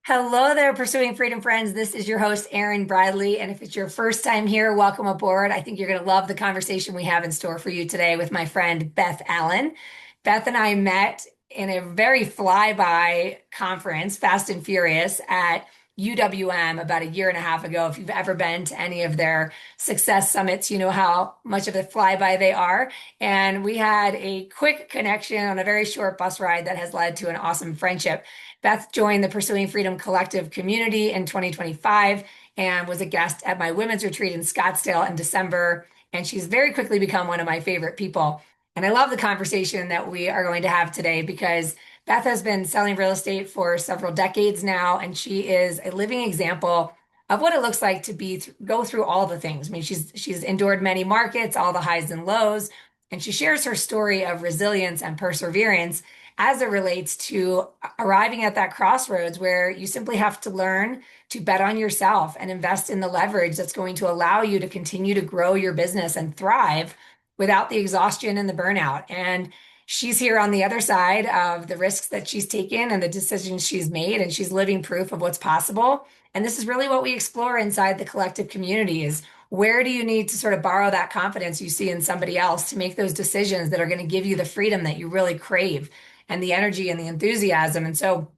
Hello there, Pursuing Freedom friends. This is your host, Erin Bradley. And if it's your first time here, welcome aboard. I think you're going to love the conversation we have in store for you today with my friend, Beth Allen. Beth and I met in a very flyby conference, Fast and Furious, at UWM about a year and a half ago. If you've ever been to any of their success summits, you know how much of a flyby they are. And we had a quick connection on a very short bus ride that has led to an awesome friendship. Beth joined the Pursuing Freedom Collective community in 2025 and was a guest at my women's retreat in Scottsdale in December. And she's very quickly become one of my favorite people. And I love the conversation that we are going to have today because Beth has been selling real estate for several decades now, and she is a living example of what it looks like to go through all the things. I mean, she's endured many markets, all the highs and lows, and she shares her story of resilience and perseverance as it relates to arriving at that crossroads where you simply have to learn to bet on yourself and invest in the leverage that's going to allow you to continue to grow your business and thrive without the exhaustion and the burnout. And she's here on the other side of the risks that she's taken and the decisions she's made, and she's living proof of what's possible. And this is really what we explore inside the collective community is where do you need to sort of borrow that confidence you see in somebody else to make those decisions that are going to give you the freedom that you really crave and the energy and the enthusiasm. And so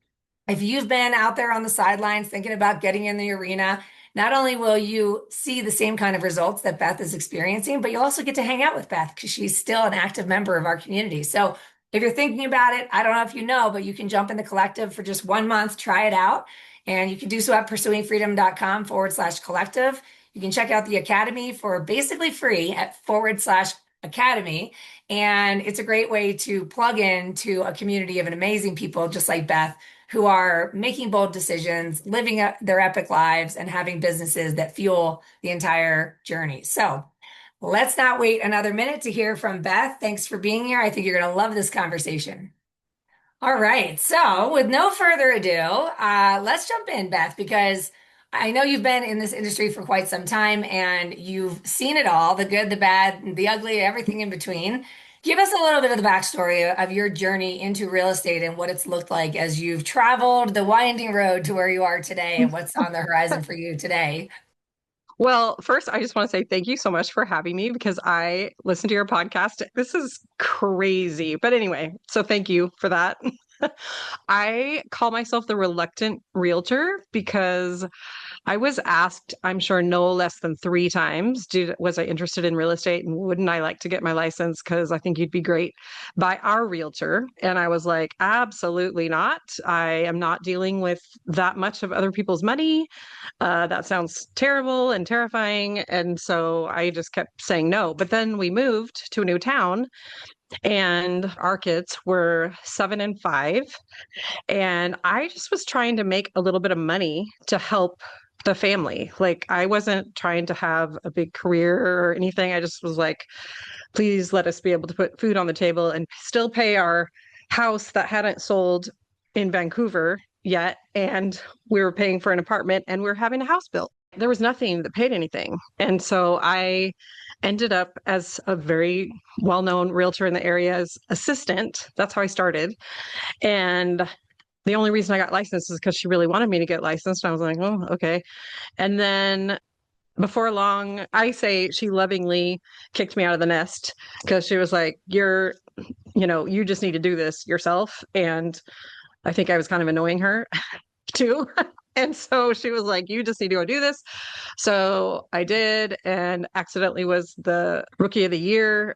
if you've been out there on the sidelines thinking about getting in the arena, not only will you see the same kind of results that Beth is experiencing, but you'll also get to hang out with Beth because she's still an active member of our community. So if you're thinking about it, I don't know if you know, but you can jump in the collective for just 1 month, try it out. And you can do so at pursuingfreedom.com/collective. You can check out the academy for basically free at /academy. And it's a great way to plug into a community of an amazing people just like Beth who are making bold decisions, living their epic lives, and having businesses that fuel the entire journey. So let's not wait another minute to hear from Beth. Thanks for being here. I think you're going to love this conversation. All right. So, with no further ado, let's jump in, Beth, because I know you've been in this industry for quite some time and you've seen it all, the good, the bad, the ugly, everything in between. Give us a little bit of the backstory of your journey into real estate and what it's looked like as you've traveled the winding road to where you are today and what's on the horizon for you today. Well, first, I just want to say thank you so much for having me because I listen to your podcast. This is crazy. But anyway, so thank you for that. I call myself the reluctant realtor because I was asked, I'm sure no less than 3 times, was I interested in real estate and wouldn't I like to get my license? Because I think you'd be great by our realtor. And I was like, absolutely not. I am not dealing with that much of other people's money. That sounds terrible and terrifying. And so I just kept saying no. But then we moved to a new town and our kids were 7 and 5. And I just was trying to make a little bit of money to help the family. Like, I wasn't trying to have a big career or anything. I just was like, please let us be able to put food on the table and still pay our house that hadn't sold in Vancouver yet. And we were paying for an apartment and we were having a house built. There was nothing that paid anything. And so I ended up as a very well-known realtor in the area's assistant. That's how I started. And the only reason I got licensed is because she really wanted me to get licensed. I was like, oh, okay. And then before long, I say she lovingly kicked me out of the nest because she was like, you just need to do this yourself. And I think I was kind of annoying her too. And so she was like, you just need to go do this. So I did and accidentally was the rookie of the year.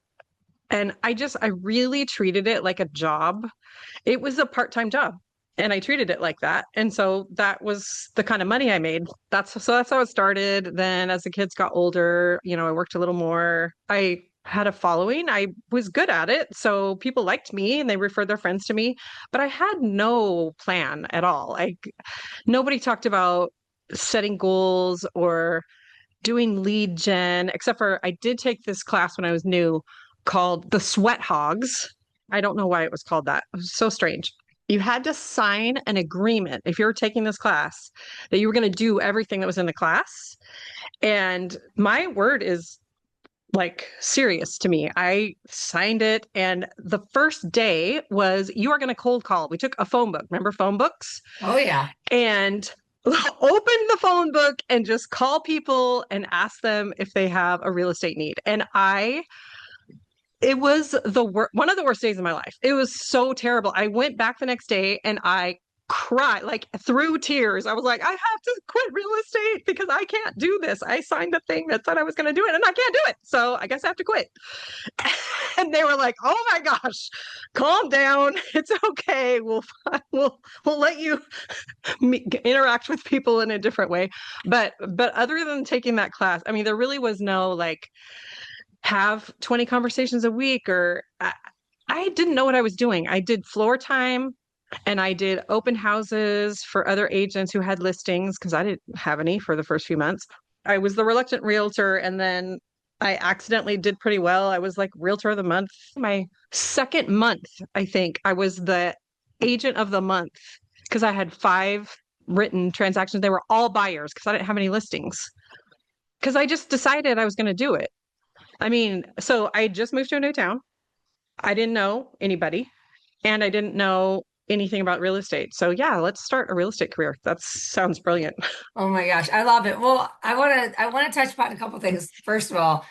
And I really treated it like a job. It was a part-time job. And I treated it like that. And so that was the kind of money I made. That's how it started. Then as the kids got older, I worked a little more. I had a following. I was good at it. So people liked me and they referred their friends to me, but I had no plan at all. Nobody talked about setting goals or doing lead gen, except for I did take this class when I was new called the Sweat Hogs. I don't know why it was called that. It was so strange. You had to sign an agreement if you were taking this class that you were going to do everything that was in the class. And my word is like serious to me. I signed it, and the first day was you are going to cold call. We took a phone book. Remember phone books? Oh yeah. And open the phone book and just call people and ask them if they have a real estate need. And it was one of the worst days of my life. It was so terrible. I went back the next day and I cried like through tears. I was like, I have to quit real estate because I can't do this. I signed the thing that said I was going to do it and I can't do it. So I guess I have to quit. And they were like, "Oh my gosh, calm down. It's okay. We'll let you interact with people in a different way." But other than taking that class, I mean, there really was no like have 20 conversations a week or I didn't know what I was doing. I did floor time and I did open houses for other agents who had listings because I didn't have any for the first few months. I was the reluctant realtor and then I accidentally did pretty well. I was like realtor of the month. My second month, I think I was the agent of the month because I had 5 written transactions. They were all buyers because I didn't have any listings because I just decided I was going to do it. I mean, so I just moved to a new town. I didn't know anybody and I didn't know anything about real estate. So yeah, let's start a real estate career. That sounds brilliant. Oh my gosh, I love it. Well, I want to touch upon a couple things. First of all,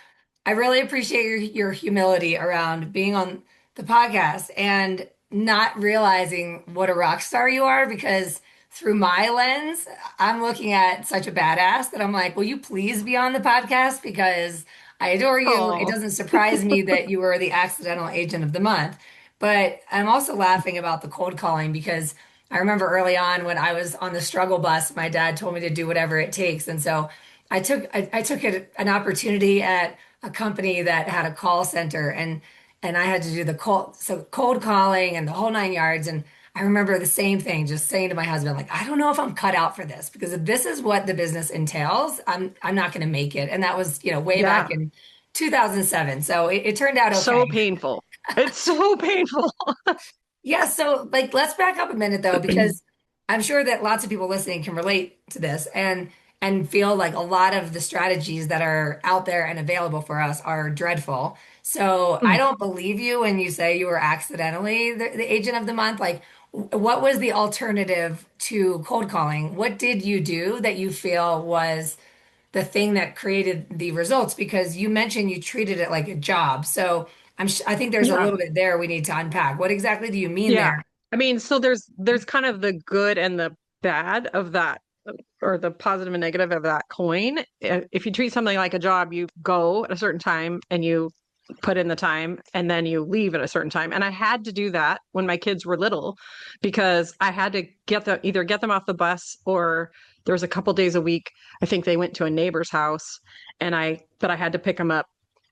I really appreciate your humility around being on the podcast and not realizing what a rock star you are because through my lens, I'm looking at such a badass that I'm like, will you please be on the podcast because I adore you. It Oh, doesn't surprise me that you were the accidental agent of the month. But I'm also laughing about the cold calling because I remember early on when I was on the struggle bus, my dad told me to do whatever it takes. And so I took an opportunity at a company that had a call center and I had to do the cold calling and the whole 9 yards. And I remember the same thing, just saying to my husband, like, I don't know if I'm cut out for this because if this is what the business entails, I'm not going to make it. And that was, way back yeah. in 2007. So it turned out So okay. painful. It's so painful. Yeah, so like let's back up a minute though, because I'm sure that lots of people listening can relate to this and feel like a lot of the strategies that are out there and available for us are dreadful. So I don't believe you when you say you were accidentally the agent of the month. Like, what was the alternative to cold calling? What did you do that you feel was the thing that created the results? Because you mentioned you treated it like a job. So I think there's a Yeah. little bit there we need to unpack. What exactly do you mean Yeah. there? I mean, so there's kind of the good and the bad of that or the positive and negative of that coin. If you treat something like a job, you go at a certain time and you put in the time and then you leave at a certain time. And I had to do that when my kids were little because I had to either get them off the bus or there was a couple days a week. I think they went to a neighbor's house but I had to pick them up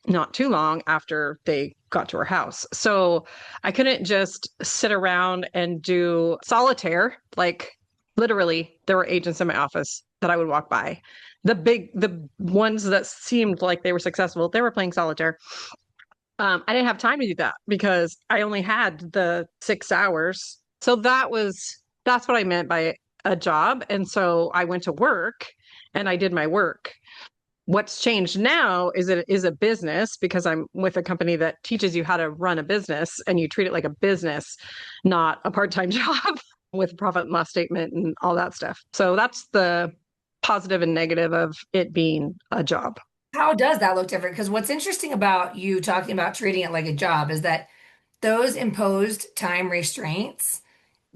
not too long after they got to our house. So I couldn't just sit around and do solitaire. Like literally, there were agents in my office that I would walk by. The ones that seemed like they were successful, they were playing solitaire. I didn't have time to do that because I only had the 6 hours. So that's what I meant by a job. And so I went to work and I did my work. What's changed now is it is a business because I'm with a company that teaches you how to run a business and you treat it like a business, not a part-time job with profit and loss statement and all that stuff. So that's the positive and negative of it being a job. How does that look different? Because what's interesting about you talking about treating it like a job is that those imposed time restraints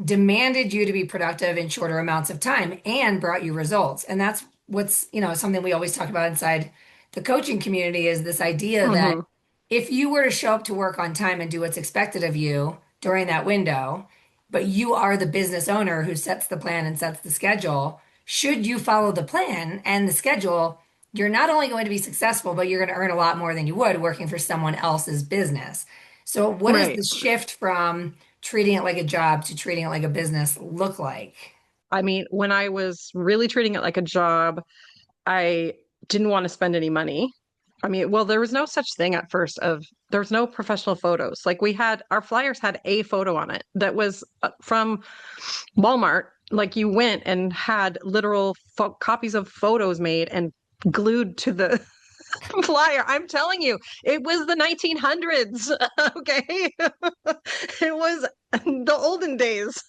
demanded you to be productive in shorter amounts of time and brought you results. And that's what's, something we always talk about inside the coaching community is this idea that Hmm. if you were to show up to work on time and do what's expected of you during that window, but you are the business owner who sets the plan and sets the schedule, should you follow the plan and the schedule, you're not only going to be successful, but you're going to earn a lot more than you would working for someone else's business. So, what does Right. the shift from treating it like a job to treating it like a business look like? I mean, when I was really treating it like a job, I didn't want to spend any money. I mean, well, there was no such thing at first of there was no professional photos. Like we had our flyers had a photo on it that was from Walmart. Like you went and had literal copies of photos made and glued to the flyer. I'm telling you, it was the 1900s. Okay. It was the olden days.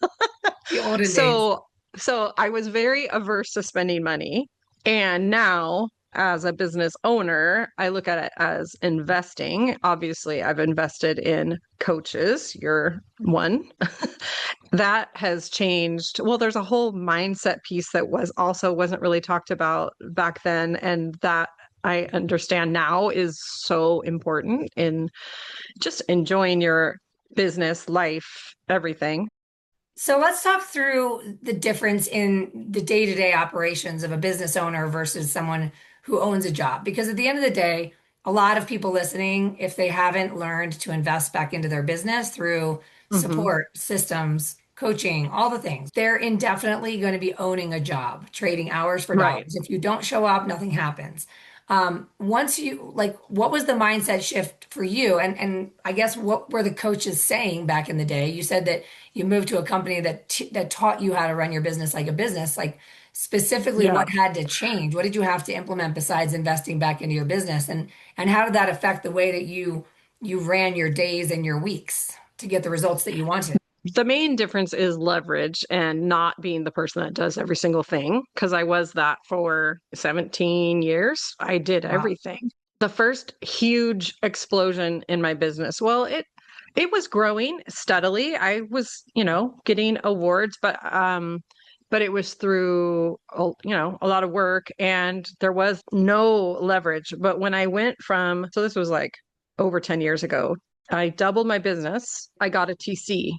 The olden days. So, so I was very averse to spending money. And now, as a business owner, I look at it as investing. Obviously, I've invested in coaches. You're one. That has changed. Well, there's a whole mindset piece that wasn't really talked about back then, and that I understand now is so important in just enjoying your business, life, everything. So let's talk through the difference in the day-to-day operations of a business owner versus someone who owns a job. Because at the end of the day, a lot of people listening, if they haven't learned to invest back into their business through Hmm. support, systems, coaching, all the things, they're indefinitely going to be owning a job, trading hours for Right. dollars. If you don't show up, nothing happens. Once you like, what was the mindset shift for you? And I guess what were the coaches saying back in the day? You said that you moved to a company that taught you how to run your business like a business. Like specifically, Yeah. what had to change? What did you have to implement besides investing back into your business? And how did that affect the way that you ran your days and your weeks to get the results that you wanted? The main difference is leverage and not being the person that does every single thing. Because I was that for 17 years. I did Wow. everything. The first huge explosion in my business, well, it was growing steadily. I was, getting awards, but it was through, a lot of work, and there was no leverage. But when I went from, so this was like over 10 years ago, I doubled my business. I got a TC,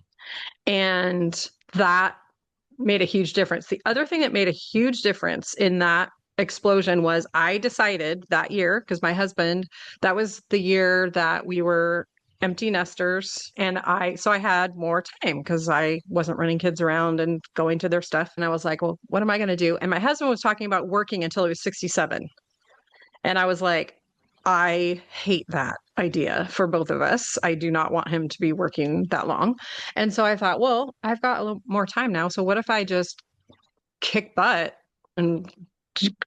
and that made a huge difference. The other thing that made a huge difference in that explosion was I decided that year, because my husband, that was the year that we were empty nesters, and I had more time because I wasn't running kids around and going to their stuff. And I was like, well, what am I going to do? And my husband was talking about working until he was 67. And I was like, I hate that idea for both of us. I do not want him to be working that long. And so I thought, well, I've got a little more time now. So what if I just kick butt and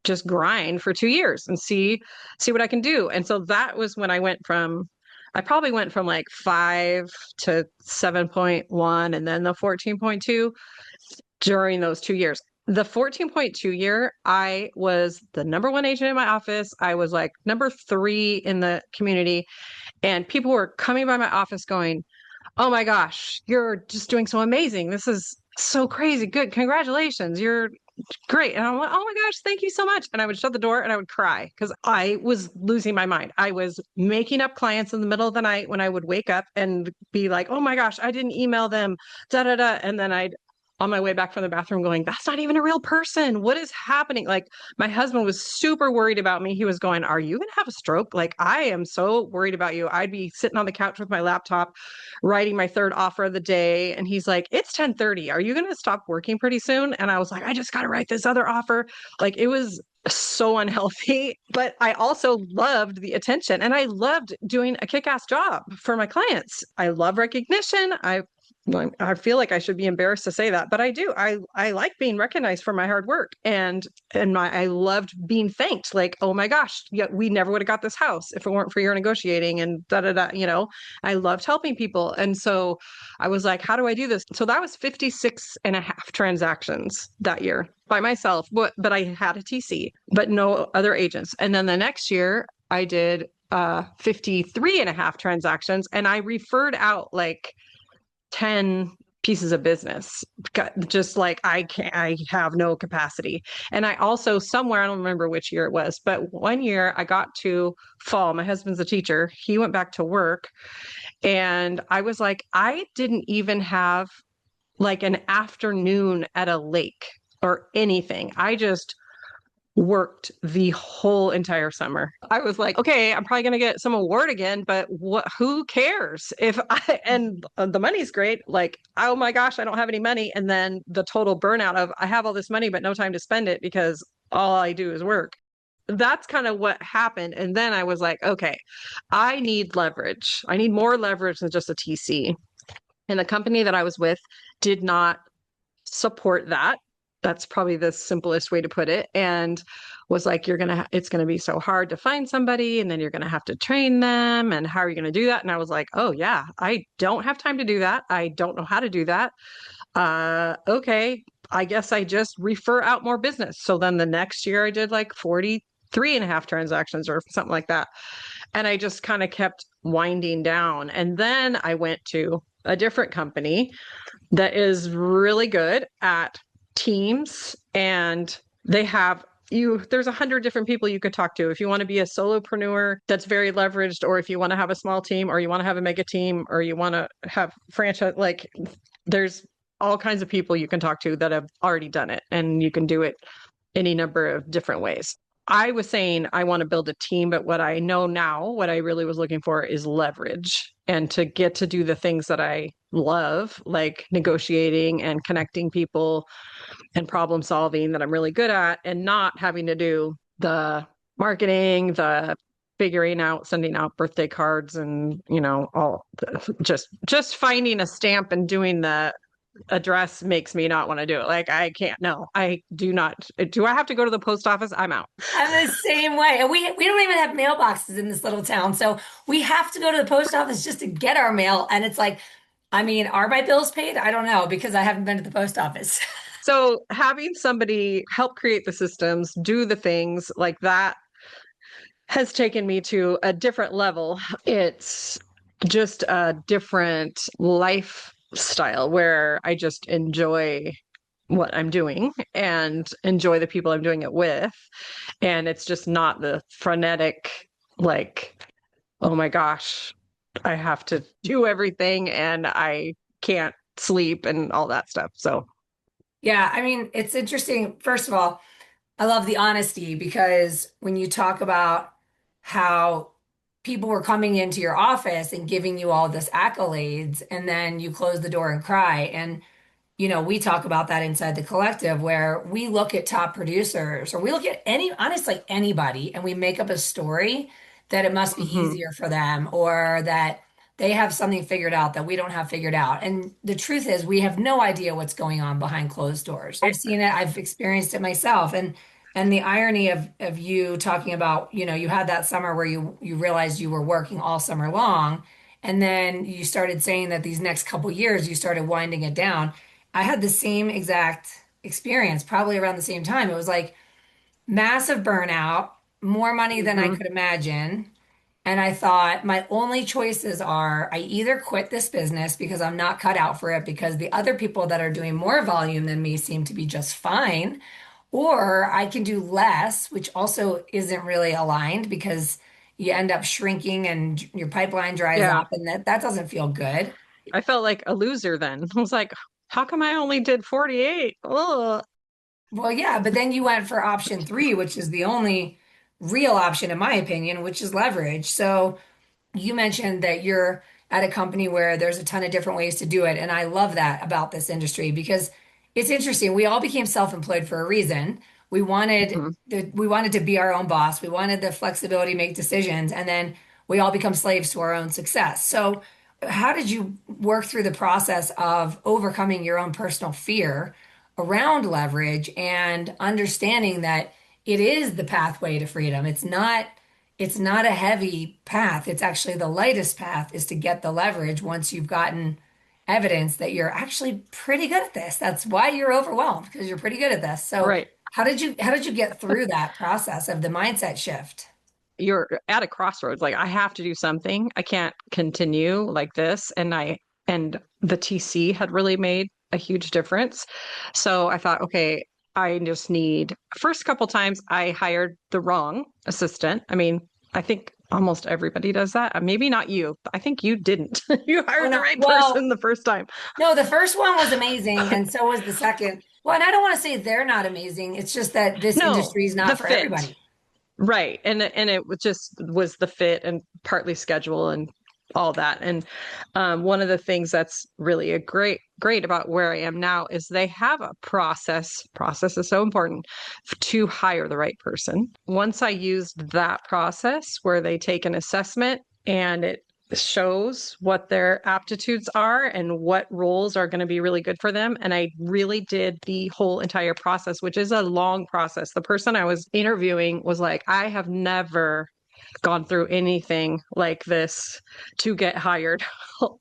just grind for 2 years and see what I can do? And so that was when I probably went from like 5 to 7.1, and then the 14.2 during those 2 years. The 14.2 year, I was the number one agent in my office. I was like number three in the community. And people were coming by my office going, oh my gosh, you're just doing so amazing. This is so crazy. Good. Congratulations. You're great. And I'm like, oh my gosh, thank you so much. And I would shut the door and I would cry because I was losing my mind. I was making up clients in the middle of the night when I would wake up and be like, oh my gosh, I didn't email them, da da da. And then I'd on my way back from the bathroom going, that's not even a real person. What is happening? Like, my husband was super worried about me. He was going, are you going to have a stroke? Like, I am so worried about you. I'd be sitting on the couch with my laptop writing my third offer of the day, and he's like, it's 10:30. Are you going to stop working pretty soon? And I was like, I just got to write this other offer. Like, it was so unhealthy, but I also loved the attention, and I loved doing a kick-ass job for my clients. I love recognition. I feel like I should be embarrassed to say that, but I do. I like being recognized for my hard work, and I loved being thanked. Like, oh my gosh, yeah, we never would have got this house if it weren't for your negotiating and da da da. I loved helping people, and so I was like, how do I do this? So that was 56 and a half transactions that year by myself, but I had a TC, but no other agents. And then the next year I did 53 and a half transactions, and I referred out like 10 pieces of business, just like I have no capacity. And I also, somewhere, I don't remember which year it was, but one year I got to fall. My husband's a teacher. He went back to work, and I was like, I didn't even have like an afternoon at a lake or anything. I just worked the whole entire summer. I was like, okay, I'm probably going to get some award again, but who cares if and the money's great. Like, oh my gosh, I don't have any money. And then the total burnout of I have all this money, but no time to spend it because all I do is work. That's kind of what happened. And then I was like, okay, I need leverage. I need more leverage than just a TC. And the company that I was with did not support that. That's probably the simplest way to put it. And was like, it's going to be so hard to find somebody, and then you're going to have to train them. And how are you going to do that? And I was like, oh, yeah, I don't have time to do that. I don't know how to do that. Okay. I guess I just refer out more business. So then the next year I did like 43 and a half transactions or something like that. And I just kind of kept winding down. And then I went to a different company that is really good at teams, and they have there's 100 different people you could talk to if you want to be a solopreneur that's very leveraged, or if you want to have a small team, or you want to have a mega team, or you want to have franchise. Like, there's all kinds of people you can talk to that have already done it, and you can do it any number of different ways. I was saying I want to build a team, but what I know now, what I really was looking for is leverage, and to get to do the things that I love, like negotiating and connecting people and problem solving that I'm really good at, and not having to do the marketing, the figuring out, sending out birthday cards, and all just finding a stamp and doing the address makes me not want to do it. Like, I can't. No, I do not. Do I have to go to the post office? I'm out. I'm the same way. And we don't even have mailboxes in this little town. So we have to go to the post office just to get our mail. And it's like, I mean, are my bills paid? I don't know because I haven't been to the post office. So having somebody help create the systems, do the things like that, has taken me to a different level. It's just a different lifestyle where I just enjoy what I'm doing and enjoy the people I'm doing it with. And it's just not the frenetic, like, oh my gosh, I have to do everything and I can't sleep and all that stuff. So, Yeah, I mean, it's interesting. First of all, I love the honesty because when you talk about how people were coming into your office and giving you all this accolades, and then you close the door and cry. And we talk about that inside the collective where we look at top producers or we look at honestly, anybody, and we make up a story that it must be mhm. easier for them or that they have something figured out that we don't have figured out. And the truth is, we have no idea what's going on behind closed doors. I've seen it, I've experienced it myself. And the irony of you talking about, you had that summer where you realized you were working all summer long. And then you started saying that these next couple years you started winding it down. I had the same exact experience, probably around the same time. It was like massive burnout, more money than I Mhm. could imagine. And I thought my only choices are I either quit this business because I'm not cut out for it because the other people that are doing more volume than me seem to be just fine, or I can do less, which also isn't really aligned because you end up shrinking and your pipeline dries Yeah. up and that doesn't feel good. I felt like a loser then. I was like, how come I only did 48? Oh, Well, yeah, but then you went for option three, which is the only real option, in my opinion, which is leverage. So you mentioned that you're at a company where there's a ton of different ways to do it. And I love that about this industry because it's interesting. We all became self-employed for a reason. mhm. We wanted to be our own boss. We wanted the flexibility to make decisions, and then we all become slaves to our own success. So how did you work through the process of overcoming your own personal fear around leverage and understanding that it is the pathway to freedom? It's not a heavy path. It's actually the lightest path is to get the leverage once you've gotten evidence that you're actually pretty good at this. That's why you're overwhelmed because you're pretty good at this. So Right. how did you get through that process of the mindset shift? You're at a crossroads. Like, I have to do something. I can't continue like this. And the TC had really made a huge difference. So I thought, okay, I just need, first couple times I hired the wrong assistant. I mean, I think almost everybody does that. Maybe not you. I think you didn't. You Oh hired the no. right Well, person the first time. no, the first one was amazing, and so was the second. Well, and I don't want to say they're not amazing. It's just that this No, industry is the not for fit. everybody. Right. And it was just was the fit and partly schedule and all that. And one of the things that's really a great about where I am now is they have a process. Process is so important to hire the right person. Once I used that process where they take an assessment and shows what their aptitudes are and what roles are going to be really good for them. And I really did the whole entire process, which is a long process. The person I was interviewing was like, I have never gone through anything like this to get hired.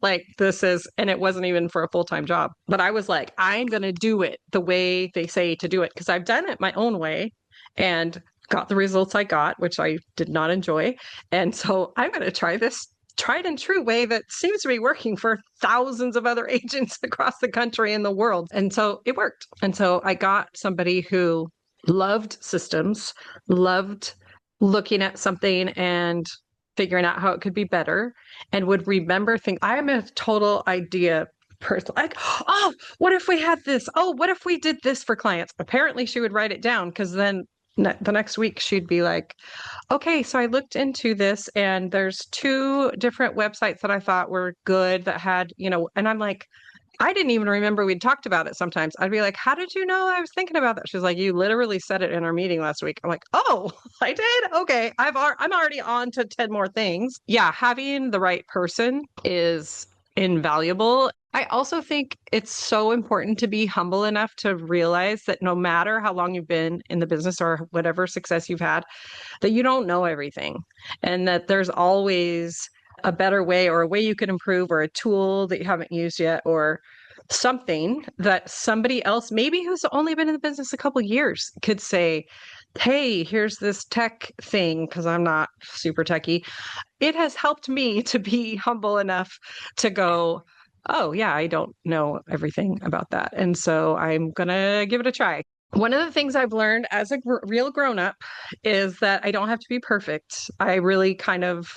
Like this is, and it wasn't even for a full-time job. But I was like, I'm going to do it the way they say to do it because I've done it my own way and got the results I got, which I did not enjoy. And so I'm going to try this tried and true way that seems to be working for thousands of other agents across the country and the world. And so it worked. And so I got somebody who loved systems, loved looking at something and figuring out how it could be better and would remember things. I am a total idea person. Like, oh, what if we had this? Oh, what if we did this for clients? Apparently, she would write it down because then the next week she'd be like, okay, so I looked into this and there's two different websites that I thought were good that had, and I'm like, I didn't even remember we'd talked about it sometimes. I'd be like, how did you know I was thinking about that? She's like, you literally said it in our meeting last week. I'm like, oh, I did? Okay. I'm already on to 10 more things. Yeah, having the right person is invaluable. I also think it's so important to be humble enough to realize that no matter how long you've been in the business or whatever success you've had, that you don't know everything and that there's always a better way or a way you can improve or a tool that you haven't used yet or something that somebody else maybe who's only been in the business a couple years could say, hey, here's this tech thing because I'm not super techy. It has helped me to be humble enough to go, oh yeah, I don't know everything about that, and so I'm gonna give it a try. One of the things I've learned as a real grown up is that I don't have to be perfect. I really kind of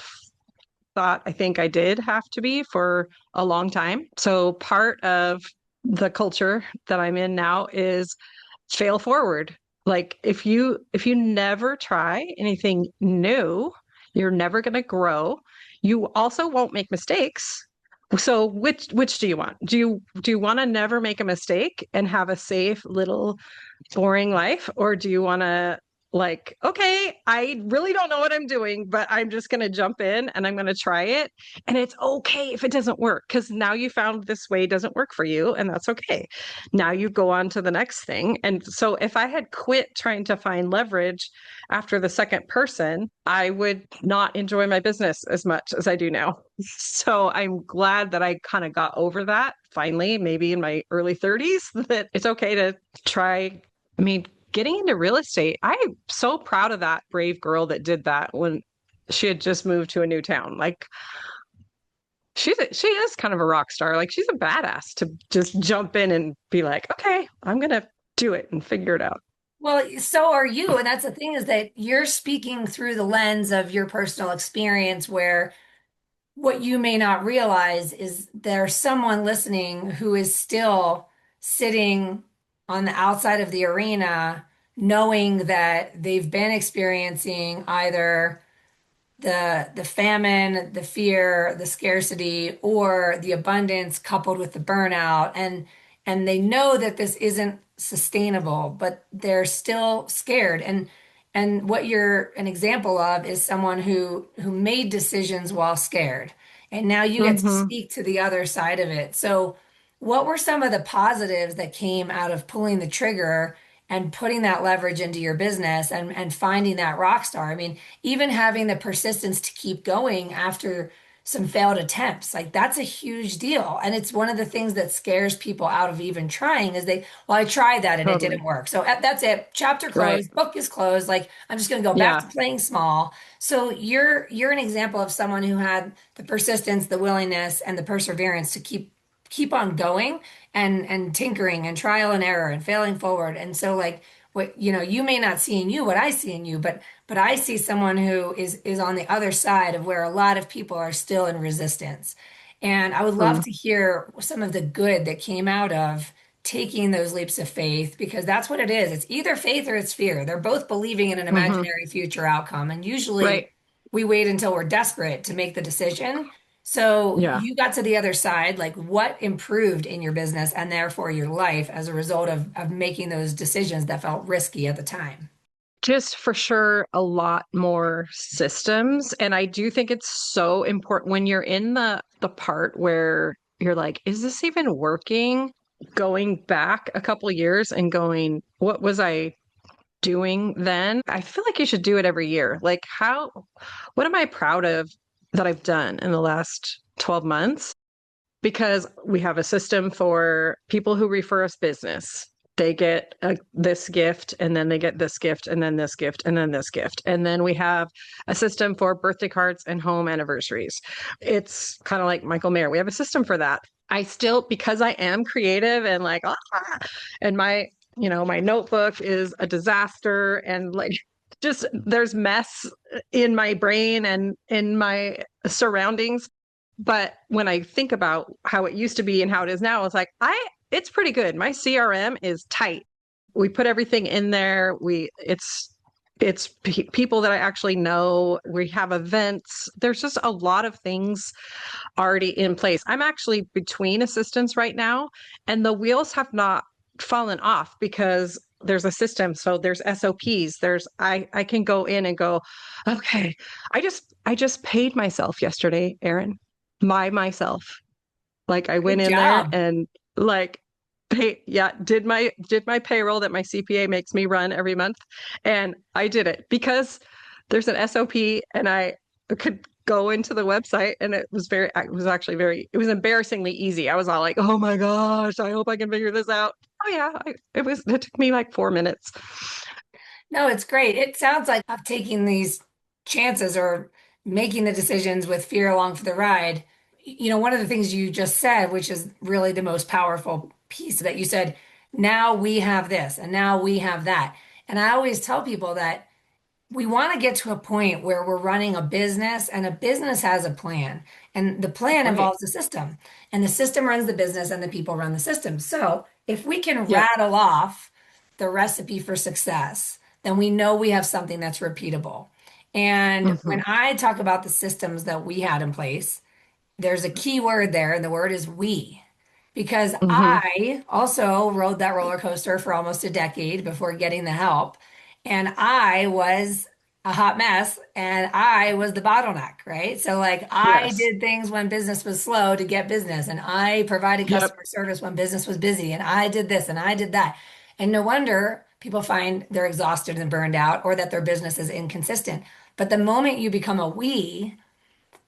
thought I think I did have to be for a long time. So part of the culture that I'm in now is fail forward. Like if you never try anything new, you're never going to grow. You also won't make mistakes. So which do you want? Do you want to never make a mistake and have a safe little boring life, or do you want to like, okay, I really don't know what I'm doing, but I'm just going to jump in and I'm going to try it, and it's okay if it doesn't work because now you found this way doesn't work for you, and that's okay. Now you go on to the next thing. And so if I had quit trying to find leverage after the second person, I would not enjoy my business as much as I do now. So I'm glad that I kind of got over that finally, maybe in my early 30s, that it's okay to try. I mean, getting into real estate, I'm so proud of that brave girl that did that when she had just moved to a new town. Like she is kind of a rock star. Like she's a badass to just jump in and be like, okay, I'm gonna do it and figure it out. Well, so are you. And that's the thing is that you're speaking through the lens of your personal experience where what you may not realize is there's someone listening who is still sitting on the outside of the arena, knowing that they've been experiencing either the famine, the fear, the scarcity, or the abundance coupled with the burnout, and they know that this isn't sustainable, but they're still scared. And what you're an example of is someone who made decisions while scared. And now you get to Mm-hmm. speak to the other side of it. So what were some of the positives that came out of pulling the trigger and putting that leverage into your business and finding that rock star? I mean, even having the persistence to keep going after some failed attempts, like that's a huge deal. And it's one of the things that scares people out of even trying is well, I tried that and it didn't Totally. work. So that's it. Chapter Right. closed, book is closed. Like I'm just going to go back to Yeah. playing small. So you're an example of someone who had the persistence, the willingness, and the perseverance to keep on going and tinkering and trial and error and failing forward. And so like what you may not see in you what I see in you, but I see someone who is on the other side of where a lot of people are still in resistance. And I would love Mm-hmm. to hear some of the good that came out of taking those leaps of faith, because that's what it is. It's either faith or it's fear. They're both believing in an Mm-hmm. imaginary future outcome. And usually Right. we wait until we're desperate to make the decision. So Yeah. you got to the other side, like what improved in your business and therefore your life as a result of making those decisions that felt risky at the time? Just for sure, a lot more systems. And I do think it's so important when you're in the part where you're like, is this even working? Going back a couple years and going, what was I doing then? I feel like you should do it every year. Like what am I proud of that I've done in the last 12 months? Because we have a system for people who refer us business. They get this gift, and then they get this gift, and then this gift, and then this gift. And then we have a system for birthday cards and home anniversaries. It's kind of like Michael Mayer. We have a system for that. I still, because I am creative and like, and my notebook is a disaster, and like, just there's mess in my brain and in my surroundings. But when I think about how it used to be and how it is now, it's like it's pretty good. My CRM is tight. We put everything in there. It's people that I actually know. We have events. There's just a lot of things already in place. I'm actually between assistants right now, and the wheels have not fallen off because there's a system. So there's SOPs. I can go in and go, okay, I just paid myself yesterday, Erin, myself. Like I went Good in there job. and like did my payroll that my CPA makes me run every month. And I did it because there's an SOP, and I could go into the website, and it was embarrassingly easy. I was all like, oh my gosh, I hope I can figure this out. Oh yeah, it took me like 4 minutes. No, it's great. It sounds like I'm taking these chances or making the decisions with fear along for the ride. One of the things you just said, which is really the most powerful piece that you said, now we have this and now we have that. And I always tell people that we want to get to a point where we're running a business and a business has a plan, and the plan Right. involves the system, and the system runs the business and the people run the system. So if we can Yep. rattle off the recipe for success, then we know we have something that's repeatable. And Hmm. when I talk about the systems that we had in place, there's a key word there, and the word is we. Because Hmm. I also rode that roller coaster for almost a decade before getting the help. And I was a hot mess and I was the bottleneck, right? So, like, I Yes. did things when business was slow to get business, and I provided Yep. customer service when business was busy, and I did this and I did that. And no wonder people find they're exhausted and burned out or that their business is inconsistent. But the moment you become a we,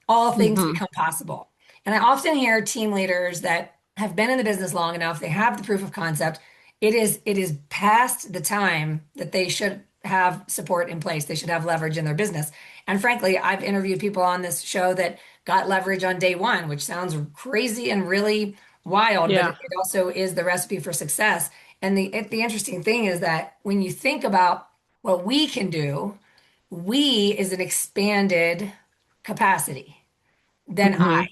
all things Hmm. become possible. And I often hear team leaders that have been in the business long enough, they have the proof of concept. It is past the time that they should have support in place. They should have leverage in their business. And frankly, I've interviewed people on this show that got leverage on day one, which sounds crazy and really wild, but Yeah. it also is the recipe for success. And the interesting thing is that when you think about what we can do, we is an expanded capacity than I. Hmm.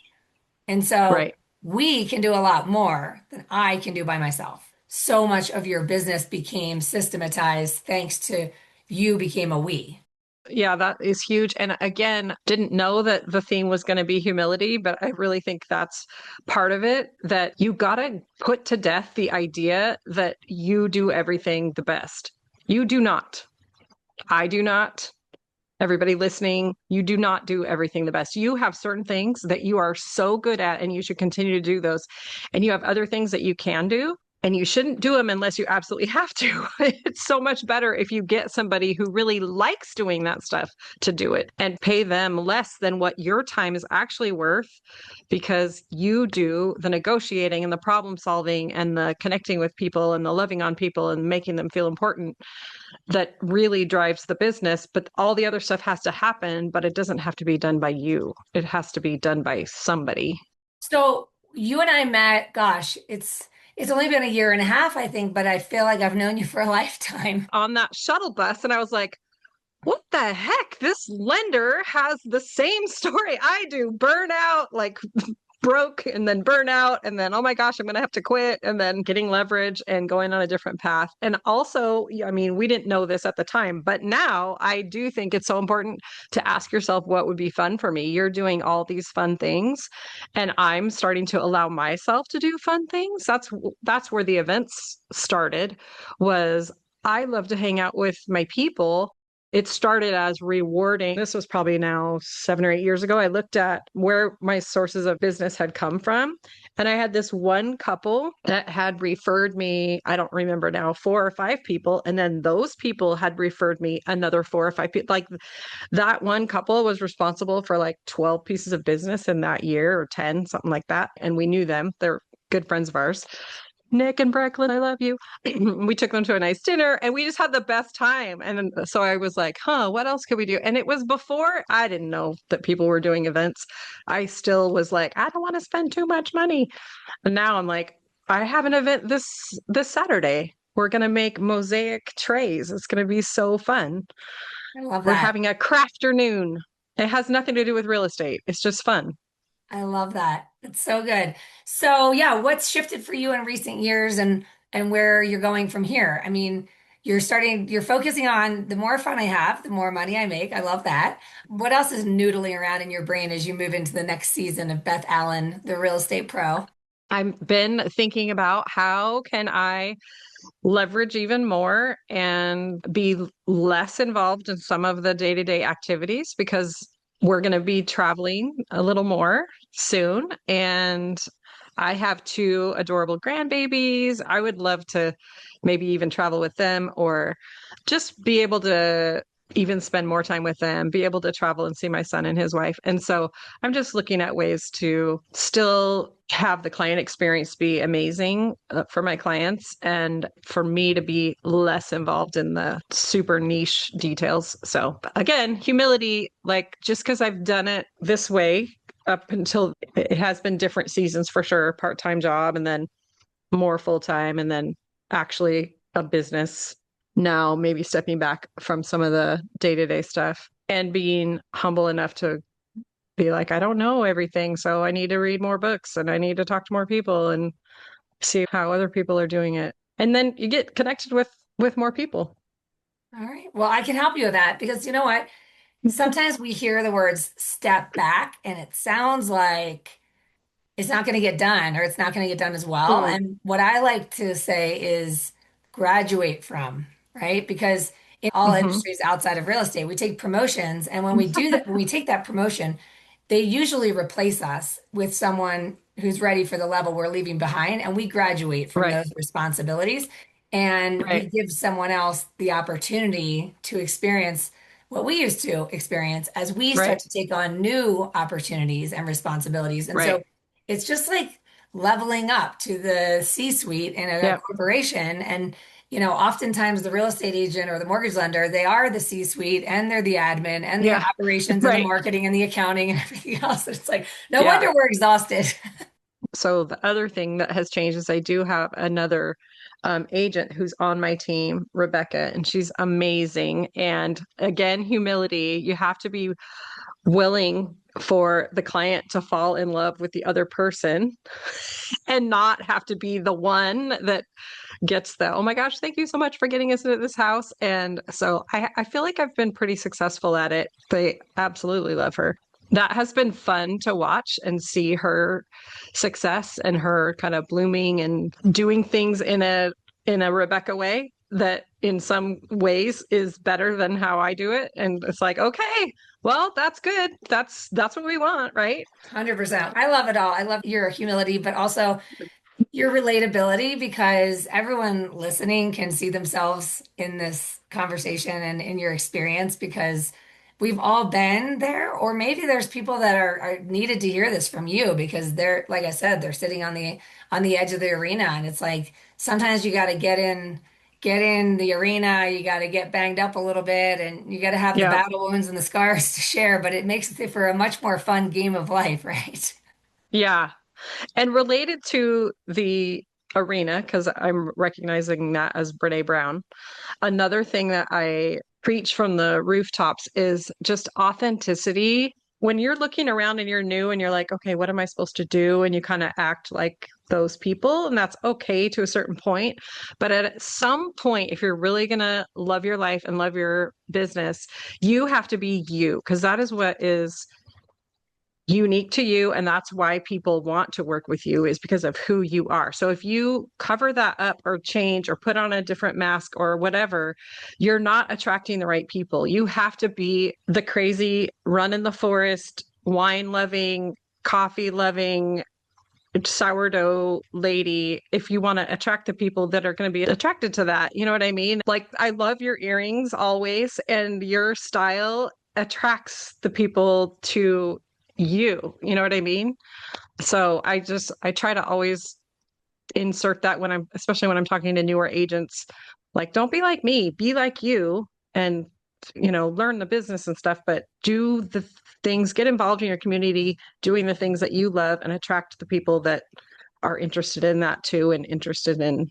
And so Right. we can do a lot more than I can do by myself. So much of your business became systematized thanks to you became a we. Yeah, that is huge. And again, didn't know that the theme was going to be humility, but I really think that's part of it, that you got to put to death the idea that you do everything the best. You do not. I do not. Everybody listening, you do not do everything the best. You have certain things that you are so good at, and you should continue to do those. And you have other things that you can do, and you shouldn't do them unless you absolutely have to. It's so much better if you get somebody who really likes doing that stuff to do it and pay them less than what your time is actually worth, because you do the negotiating and the problem solving and the connecting with people and the loving on people and making them feel important that really drives the business. But all the other stuff has to happen, but it doesn't have to be done by you. It has to be done by somebody. So you and I met, gosh, it's only been a year and a half, I think, but I feel like I've known you for a lifetime. On that shuttle bus, and I was like, what the heck? This lender has the same story I do. Burnout, like broke and then burnout, and then, oh my gosh, I'm going to have to quit, and then getting leverage and going on a different path. And also, I mean, we didn't know this at the time, but now I do think it's so important to ask yourself what would be fun for me. You're doing all these fun things, and I'm starting to allow myself to do fun things. That's where the events started, was I love to hang out with my people. It started as rewarding. This was probably now 7 or 8 years ago. I looked at where my sources of business had come from. And I had this one couple that had referred me, I don't remember now, 4 or 5 people. And then those people had referred me another 4 or 5 people. Like that one couple was responsible for like 12 pieces of business in that year or 10, something like that. And we knew them. They're good friends of ours. Nick and Brecklin, I love you. We took them to a nice dinner and we just had the best time. And then, so I was like, huh, what else could we do? And it was before I didn't know that people were doing events. I still was like, I don't want to spend too much money. And now I'm like, I have an event this Saturday. We're going to make mosaic trays. It's going to be so fun. I love We're that. having a crafternoon. It has nothing to do with real estate. It's just fun. I love that. It's so good. So yeah, what's shifted for you in recent years and where you're going from here? I mean, you're focusing on the more fun I have, the more money I make. I love that. What else is noodling around in your brain as you move into the next season of Beth Allen, the real estate pro? I've been thinking about how can I leverage even more and be less involved in some of the day-to-day activities because we're going to be traveling a little more soon. And I have two adorable grandbabies. I would love to maybe even travel with them or just be able to even spend more time with them, be able to travel and see my son and his wife. And so I'm just looking at ways to still have the client experience be amazing for my clients and for me to be less involved in the super niche details. So again, humility, like just because I've done it this way up until it has been different seasons for sure, part-time job and then more full-time and then actually a business now, maybe stepping back from some of the day-to-day stuff and being humble enough to be like, I don't know everything, so I need to read more books and I need to talk to more people and see how other people are doing it. And then you get connected with more people. All right. Well, I can help you with that because you know what? Sometimes we hear the words step back and it sounds like it's not going to get done or it's not going to get done as well. Mm, And what I like to say is graduate from, right? Because in all hmm. industries outside of real estate, we take promotions. And when we do that, when we take that promotion, they usually replace us with someone who's ready for the level we're leaving behind. And we graduate from Right, those responsibilities and we right, give someone else the opportunity to experience what we used to experience as we start right, to take on new opportunities and responsibilities. And right. so it's just like leveling up to the C-suite in a Yep. corporation. And, oftentimes the real estate agent or the mortgage lender, they are the C-suite and they're the admin and the Yeah. operations and the Right. marketing and the accounting and everything else. It's like, no Yeah. wonder we're exhausted. So the other thing that has changed is I do have another agent who's on my team, Rebecca, and she's amazing. And again, humility. You have to be willing for the client to fall in love with the other person and not have to be the one that gets the, oh my gosh, thank you so much for getting us into this house. And so I feel like I've been pretty successful at it. They absolutely love her. That has been fun to watch and see her success and her kind of blooming and doing things in a Rebecca way that in some ways is better than how I do it. And it's like, okay, well, that's good. That's what we want, right? 100%. I love it all. I love your humility, but also your relatability because everyone listening can see themselves in this conversation and in your experience because we've all been there, or maybe there's people that are needed to hear this from you because they're, like I said, they're sitting on the edge of the arena, and it's like sometimes you got to get in the arena, you got to get banged up a little bit, and you got to have the Yeah. battle wounds and the scars to share, but it makes it for a much more fun game of life, right? Yeah. And related to the arena, because I'm recognizing that as Brene Brown, another thing that I preach from the rooftops is just authenticity. When you're looking around and you're new and you're like, okay, what am I supposed to do? And you kind of act like those people, and that's okay to a certain point. But at some point, if you're really going to love your life and love your business, you have to be you, because that is what is unique to you, and that's why people want to work with you, is because of who you are. So if you cover that up or change or put on a different mask or whatever, you're not attracting the right people. You have to be the crazy run in the forest, wine loving, coffee loving, sourdough lady if you want to attract the people that are going to be attracted to that. You know what I mean? Like, I love your earrings always, and your style attracts the people to you. You know what I mean? So I try to always insert that when I'm, especially when I'm talking to newer agents, like, don't be like me, be like you, and learn the business and stuff, but do the things, get involved in your community, doing the things that you love, and attract the people that are interested in that too, and interested in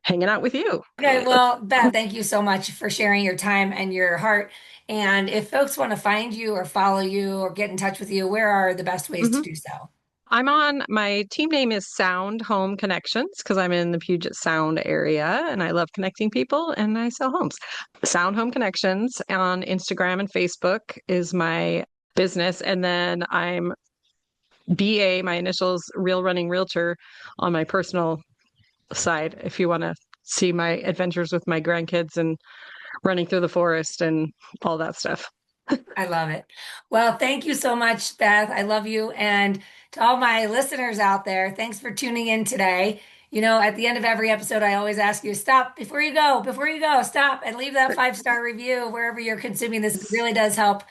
hanging out with you. Okay, well, Beth, thank you so much for sharing your time and your heart. And if folks want to find you or follow you or get in touch with you, where are the best ways to Mhm. do so? I'm on, my team name is Sound Home Connections because I'm in the Puget Sound area and I love connecting people and I sell homes. Sound Home Connections on Instagram and Facebook is my business. And then I'm BA, my initials, Real Running Realtor, on my personal side, if you want to see my adventures with my grandkids and running through the forest and all that stuff. I love it. Well, thank you so much, Beth. I love you. And to all my listeners out there, thanks for tuning in today. At the end of every episode, I always ask you, stop before you go, stop and leave that 5-star review wherever you're consuming this. It really does help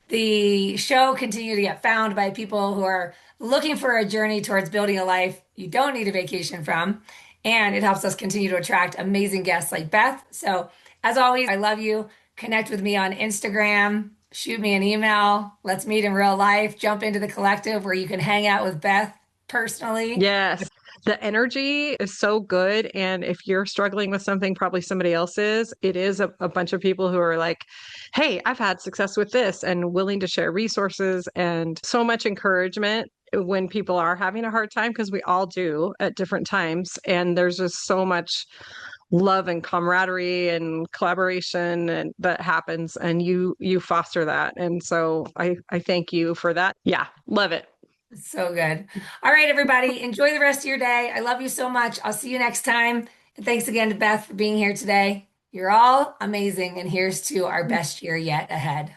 the show continue to get found by people who are looking for a journey towards building a life you don't need a vacation from. And it helps us continue to attract amazing guests like Beth. So, as always, I love you. Connect with me on Instagram, shoot me an email. Let's meet in real life. Jump into the collective where you can hang out with Beth personally. Yes. The energy is so good. And if you're struggling with something, probably somebody else is. It is a bunch of people who are like, hey, I've had success with this, and willing to share resources, and so much encouragement when people are having a hard time, because we all do at different times. And there's just so much love and camaraderie and collaboration and that happens, and you foster that. And so I thank you for that. Yeah, love it. So good. All right, everybody, enjoy the rest of your day. I love you so much. I'll see you next time. And thanks again to Beth for being here today. You're all amazing. And here's to our best year yet ahead.